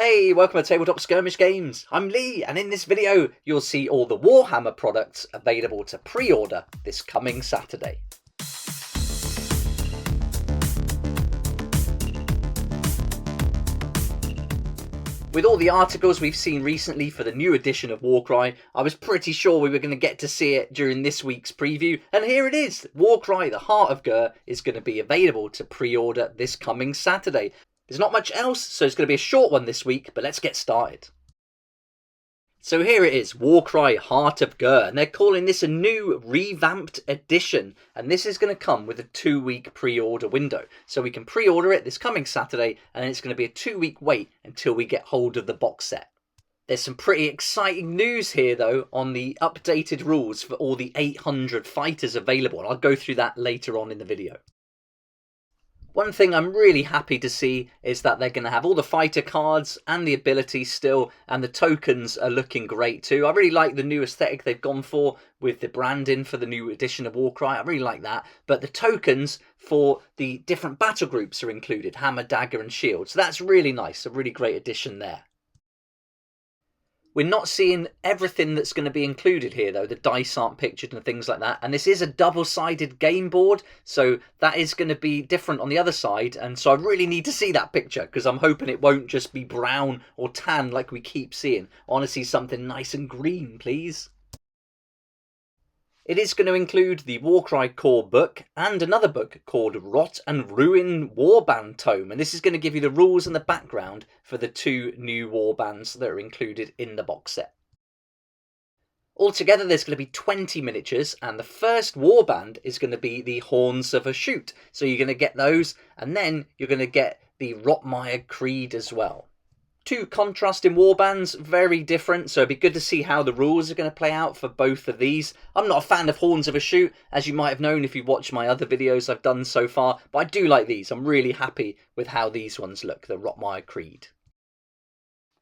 Hey, welcome to Tabletop Skirmish Games. I'm Lee, and in this video, you'll see all the Warhammer products available to pre-order this coming Saturday. With all the articles we've seen recently for the new edition of Warcry, I was pretty sure we were going to get to see it during this week's preview, and here it is! Warcry, the Heart of GHUR, is going to be available to pre-order this coming Saturday. There's not much else, so it's going to be a short one this week, but let's get started. So here it is, Warcry Heart of GHUR, and they're calling this a new revamped edition, and this is going to come with a 2-week pre-order window. So we can pre-order it this coming Saturday, and it's going to be a 2-week wait until we get hold of the box set. There's some pretty exciting news here though on the updated rules for all the 800 fighters available, and I'll go through that later on in the video. One thing I'm really happy to see is that they're going to have all the fighter cards and the abilities still, and the tokens are looking great too. I really like the new aesthetic they've gone for with the branding for the new edition of Warcry. I really like that. But the tokens for the different battle groups are included, hammer, dagger and shield. So that's really nice, a really great addition there. We're not seeing everything that's going to be included here though. The dice aren't pictured and things like that. And this is a double-sided game board, so that is going to be different on the other side. And so I really need to see that picture because I'm hoping it won't just be brown or tan like we keep seeing. I want to see something nice and green, please. It is going to include the Warcry core book and another book called Rot and Ruin Warband Tome, and this is going to give you the rules and the background for the 2 new warbands that are included in the box set. Altogether there's going to be 20 miniatures, and the first warband is going to be the Horns of a Shoot, so you're going to get those, and then you're going to get the Rotmire Creed as well. 2 contrasting warbands, very different, so it'd be good to see how the rules are going to play out for both of these. I'm not a fan of Horns of a Shoot, as you might have known if you watched my other videos I've done so far, but I do like these. I'm really happy with how these ones look, the Rotmire Creed.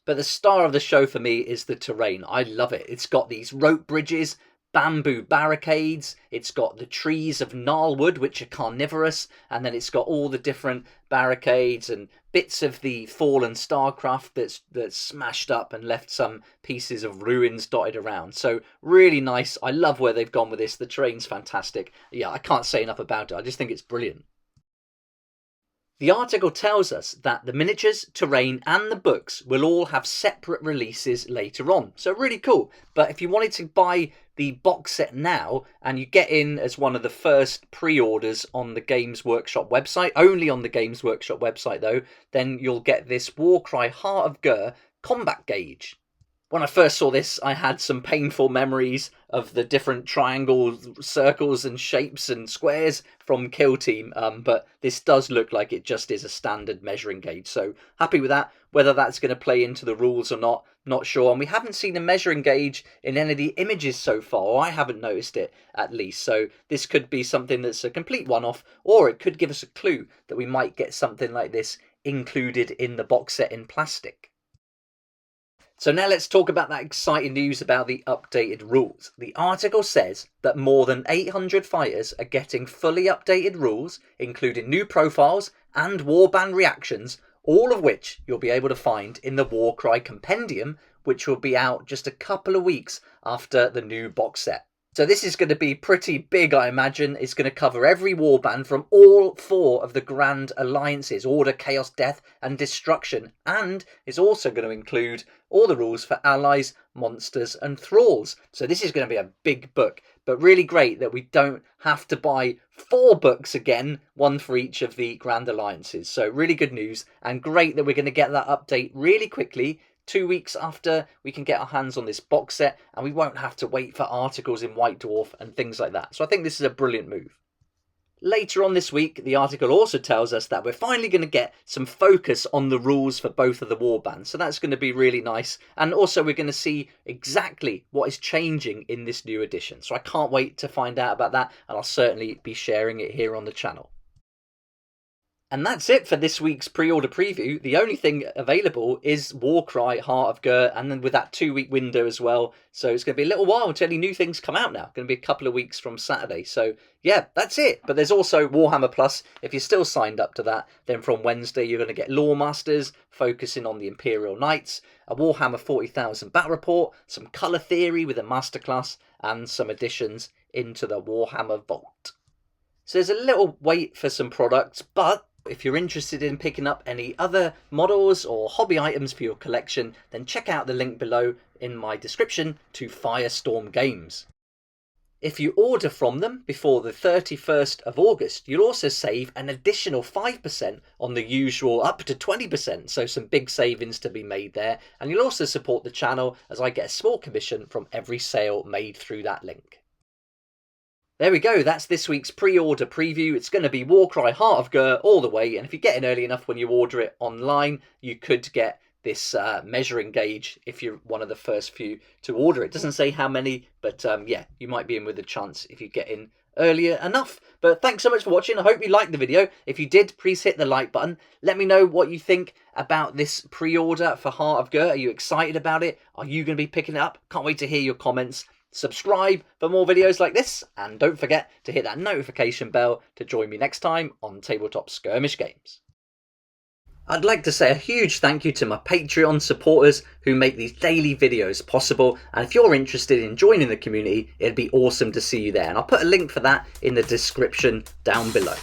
But the star of the show for me is the terrain. I love it. It's got these rope bridges, bamboo barricades, it's got the trees of gnarlwood which are carnivorous, and then it's got all the different barricades and bits of the fallen starcraft that's smashed up and left some pieces of ruins dotted around. So really nice. I love where they've gone with this. The terrain's fantastic. Yeah, I can't say enough about it. I just think it's brilliant. The article tells us that the miniatures, terrain and the books will all have separate releases later on. So really cool. But if you wanted to buy the box set now and you get in as one of the first pre-orders on the Games Workshop website, only on the Games Workshop website though, then you'll get this Warcry Heart of GHUR combat gauge. When I first saw this, I had some painful memories of the different triangles, circles and shapes and squares from Kill Team, but this does look like it just is a standard measuring gauge, so happy with that. Whether that's going to play into the rules or not sure, and we haven't seen a measuring gauge in any of the images so far, or I haven't noticed it at least, so this could be something that's a complete one-off, or it could give us a clue that we might get something like this included in the box set in plastic. So now let's talk about that exciting news about the updated rules. The article says that more than 800 fighters are getting fully updated rules, including new profiles and warband reactions, all of which you'll be able to find in the Warcry Compendium, which will be out just a couple of weeks after the new box set. So this is going to be pretty big, I imagine. It's going to cover every warband from all 4 of the Grand Alliances, Order, Chaos, Death and Destruction, and is also going to include all the rules for allies, monsters and thralls. So this is going to be a big book, but really great that we don't have to buy 4 books again, 1 for each of the Grand Alliances. So really good news, and great that we're going to get that update really quickly, 2 weeks after we can get our hands on this box set, and we won't have to wait for articles in White Dwarf and things like that. So I think this is a brilliant move. Later on this week, the article also tells us that we're finally going to get some focus on the rules for both of the warbands. So that's going to be really nice. And also we're going to see exactly what is changing in this new edition. So I can't wait to find out about that, and I'll certainly be sharing it here on the channel. And that's it for this week's pre-order preview. The only thing available is Warcry, Heart of GHUR, and then with that 2-week window as well. So it's going to be a little while until any new things come out now. Going to be a couple of weeks from Saturday. So yeah, that's it. But there's also Warhammer Plus. If you're still signed up to that, then from Wednesday you're going to get Lore Masters, focusing on the Imperial Knights, a Warhammer 40,000 battle report, some colour theory with a masterclass, and some additions into the Warhammer Vault. So there's a little wait for some products, but if you're interested in picking up any other models or hobby items for your collection, then check out the link below in my description to Firestorm Games. If you order from them before the 31st of August, you'll also save an additional 5% on the usual up to 20%, so some big savings to be made there. And you'll also support the channel as I get a small commission from every sale made through that link. There we go, that's this week's pre-order preview. It's going to be Warcry, Heart of GHUR all the way, and if you get in early enough when you order it online, you could get this measuring gauge if you're one of the first few to order. It doesn't say how many, but yeah, you might be in with a chance if you get in earlier enough. But thanks so much for watching. I hope you liked the video. If you did, please hit the like button. Let me know what you think about this pre-order for Heart of GHUR. Are you excited about it? Are you going to be picking it up? Can't wait to hear your comments. Subscribe for more videos like this, and don't forget to hit that notification bell to join me next time on Tabletop Skirmish Games. I'd like to say a huge thank you to my Patreon supporters who make these daily videos possible, and if you're interested in joining the community, it'd be awesome to see you there, and I'll put a link for that in the description down below.